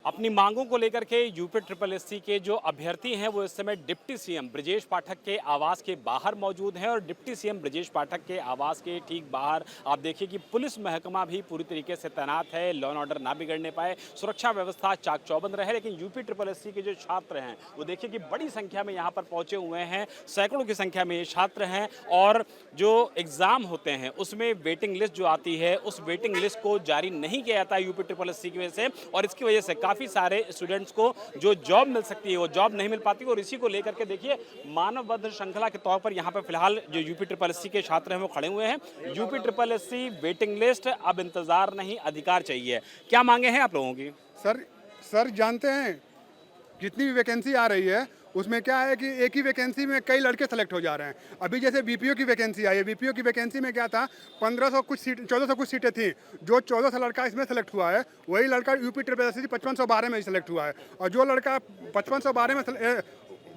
अपनी मांगों को लेकर के यूपी ट्रिपल एससी के जो अभ्यर्थी हैं वो इस समय डिप्टी सीएम ब्रजेश पाठक के आवास के बाहर मौजूद हैं और डिप्टी सीएम ब्रजेश पाठक के आवास के ठीक बाहर आप देखिए कि पुलिस महकमा भी पूरी तरीके से तैनात है, लॉ एंड ऑर्डर ना बिगड़ने पाए, सुरक्षा व्यवस्था चाक चौबंद रहे। लेकिन यूपी ट्रिपल एससी के जो छात्र हैं वो देखिए कि बड़ी संख्या में यहाँ पर पहुंचे हुए हैं, सैकड़ों की संख्या में ये छात्र हैं और जो एग्जाम होते हैं उसमें वेटिंग लिस्ट जो आती है उस वेटिंग लिस्ट को जारी नहीं किया जाता है यूपी ट्रिपल एससी की वजह से, और इसकी वजह से काफ़ी सारे स्टूडेंट्स को जो जॉब मिल सकती है वो जॉब नहीं मिल पाती। और इसी को लेकर के देखिए मानवबद्ध श्रृंखला के तौर पर यहाँ पर फिलहाल जो यूपी ट्रिपल एससी के छात्र हैं वो खड़े हुए हैं। UP triple SC waiting list, अब इंतजार नहीं अधिकार चाहिए। क्या मांगे हैं आप लोगों की? सर जानते हैं जितनी भी वैकेंसी आ रही है उसमें क्या है कि एक ही वैकेंसी में कई लड़के सेलेक्ट हो जा रहे हैं। अभी जैसे बीपीओ की वैकेंसी आई है, बीपीओ की वैकेंसी में क्या था 1500 कुछ सीट 1400 कुछ सीटें थी, जो 1400 लड़का इसमें सेलेक्ट हुआ है वही लड़का यूपी ट्रिपल एससी 5512 में सेलेक्ट हुआ है, और जो लड़का 5512 में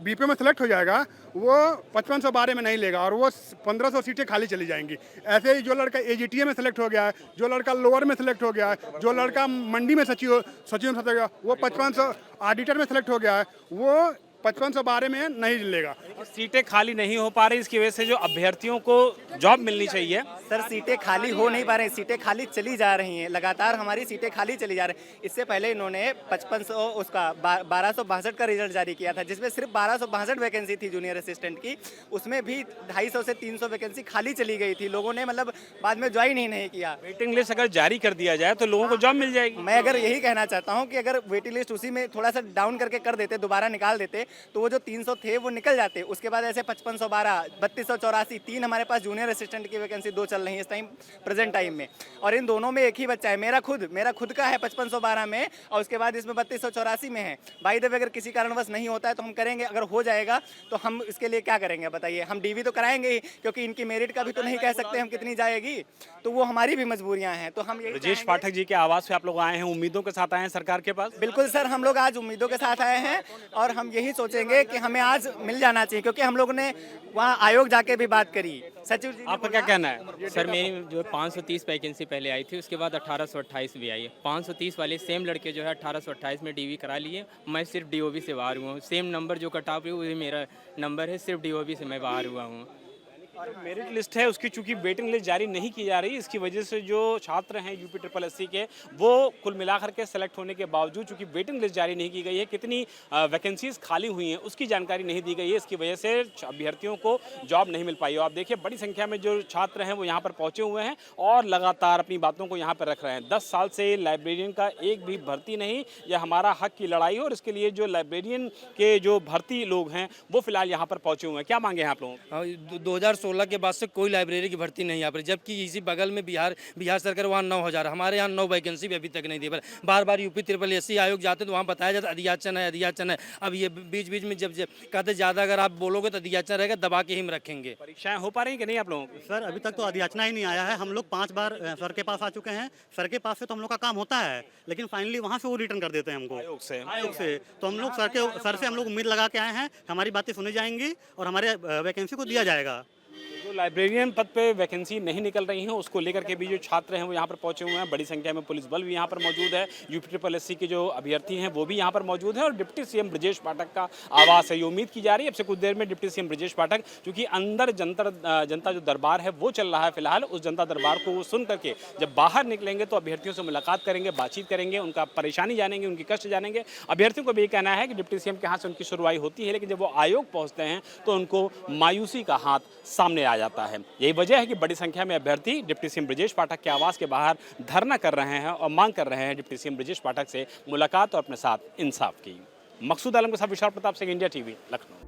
बीपीओ में सेलेक्ट हो जाएगा वो 5512 में नहीं लेगा और वो 1500 सीटें खाली चली जाएंगी। ऐसे ही जो लड़का एजीटीए में सेलेक्ट हो गया है, जो लड़का लोअर में सेलेक्ट हो गया है, जो लड़का मंडी में सचिव में सेलेक्ट हो गया वो 5500 ऑडिटर में सेलेक्ट हो गया है वो 5512 में नहीं लेगा। सीटें खाली नहीं हो पा रही, इसकी वजह से जो अभ्यर्थियों को जॉब मिलनी चाहिए। सर सीटें खाली हो नहीं पा रही, सीटें खाली चली जा रही हैं, लगातार हमारी सीटें खाली चली जा रही हैं। इससे पहले इन्होंने 5500 उसका 1262 का रिजल्ट जारी किया था जिसमें सिर्फ 1262 वैकेंसी थी जूनियर असिस्टेंट की, उसमें भी 250 से 300 वैकेंसी खाली चली गई थी। लोगों ने मतलब बाद में ज्वाइन ही नहीं किया। वेटिंग लिस्ट अगर जारी कर दिया जाए तो लोगों को जॉब मिल जाएगी। मैं अगर यही कहना चाहता हूँ कि अगर वेटिंग लिस्ट उसी में थोड़ा सा डाउन करके कर देते, दोबारा निकाल देते तो वो जो 300 थे वो निकल जाते। उसके बाद ऐसे 5512, 3284, 3 हमारे पास जूनियर असिस्टेंट की वैकेंसी 2 चल रही है इस टाइम प्रेजेंट टाइम में, और इन दोनों में एक ही बच्चा है। मेरा खुद का है 5512 में और उसके बाद इसमें 3284 में है। बाय द वे अगर किसी कारणवश नहीं होता है तो हम करेंगे, अगर हो जाएगा तो हम इसके लिए क्या करेंगे बताइए? हम डीवी तो कराएंगे ही, क्योंकि इनकी मेरिट का भी तो नहीं कह सकते हम कितनी जाएगी, तो वो हमारी भी मजबूरियां हैं। तो हम ब्रजेश पाठक जी के आवास पे आप लोग आए हैं, उम्मीदों के साथ आए हैं सरकार के पास? बिल्कुल सर, हम लोग आज उम्मीदों के साथ आए हैं और हम यही सोचेंगे कि हमें आज मिल जाना चाहिए, क्योंकि हम लोगों ने वहाँ आयोग जाके भी बात करी। सचिव जी आपका क्या कहना है? सर मेरी जो 530 वैकेंसी पहले आई थी उसके बाद 1828 भी आई है। 530 वाले सेम लड़के जो है 1828 में डीवी करा लिए, मैं सिर्फ डीओबी से बाहर हुआ हूँ। सेम नंबर जो कट ऑफ है वही मेरा नंबर है, सिर्फ डीओबी से मैं बाहर हुआ हूँ। मेरिट लिस्ट है उसकी चूंकि वेटिंग लिस्ट जारी नहीं की जा रही, इसकी वजह से जो छात्र हैं यूपी ट्रिपल एससी के वो कुल मिलाकर के सेलेक्ट होने के बावजूद चूंकि वेटिंग लिस्ट जारी नहीं की गई है, कितनी वैकेंसीज खाली हुई हैं उसकी जानकारी नहीं दी गई है, इसकी वजह से अभ्यर्थियों को जॉब नहीं मिल पाई है। आप देखिए बड़ी संख्या में जो छात्र हैं वो यहाँ पर पहुँचे हुए हैं और लगातार अपनी बातों को यहाँ पर रख रहे हैं। 10 साल से लाइब्रेरियन का एक भी भर्ती नहीं, यह हमारा हक की लड़ाई है और इसके लिए जो लाइब्रेरियन के जो भर्ती लोग हैं वो फिलहाल यहाँ पर पहुँचे हुए हैं। क्या मांगे हैं आप लोगों? 2016 के बाद से कोई लाइब्रेरी की भर्ती नहीं आ रही, जबकि इसी बगल में बिहार सरकार वहाँ 9000, हमारे यहाँ 9 वैकेंसी भी अभी तक नहीं दी। बार बार यूपी ट्रिपल एससी आयोग जाते तो वहाँ बताया जाता अध्याचन है। अब ये बीच में जब कहते ज़्यादा अगर आप बोलोगे तो अध्याचन रहेगा, दबा के ही हम रखेंगे। परीक्षाएं हो पा रही कि नहीं आप लोगों की? सर अभी तक तो अध्याचना ही नहीं आया है। हम लोग 5 बार सर के पास आ चुके हैं, सर के पास से तो हम लोग का काम होता है, लेकिन फाइनली वहाँ से वो रिटर्न कर देते हैं हमको आयोग से। तो हम लोग सर से हम लोग उम्मीद लगा के आए हैं, हमारी बातें सुनी जाएंगी और हमारे वैकेंसी को दिया जाएगा। जो लाइब्रेरियन पद पे वैकेंसी नहीं निकल रही है उसको लेकर के भी जो छात्र हैं वो यहाँ पर पहुंचे हुए हैं। बड़ी संख्या में पुलिस बल भी यहाँ पर मौजूद है। यूपी ट्रिपल एससी के जो अभ्यर्थी हैं वो भी यहाँ पर मौजूद है और डिप्टी सीएम ब्रजेश पाठक का आवास है। ये उम्मीद की जा रही है अब से कुछ देर में डिप्टी सीएम ब्रजेश पाठक, क्योंकि अंदर जनता जो दरबार है वो चल रहा है फिलहाल, उस जनता दरबार को सुन करके जब बाहर निकलेंगे तो अभ्यर्थियों से मुलाकात करेंगे, बातचीत करेंगे, उनका परेशानी जानेंगे, उनकी कष्ट जानेंगे। अभ्यर्थियों को भी ये कहना है कि डिप्टी सीएम के हाथ से उनकी शुरुआत होती है, लेकिन जब वो आयोग पहुँचते हैं तो उनको मायूसी का हाथ सामने आ जाता है। यही वजह है कि बड़ी संख्या में अभ्यर्थी डिप्टी सीएम ब्रजेश पाठक के आवास के बाहर धरना कर रहे हैं और मांग कर रहे हैं डिप्टी सीएम ब्रजेश पाठक से मुलाकात और अपने साथ इंसाफ की। मकसूद आलम के साथ विशाल प्रताप सिंह, इंडिया टीवी, लखनऊ।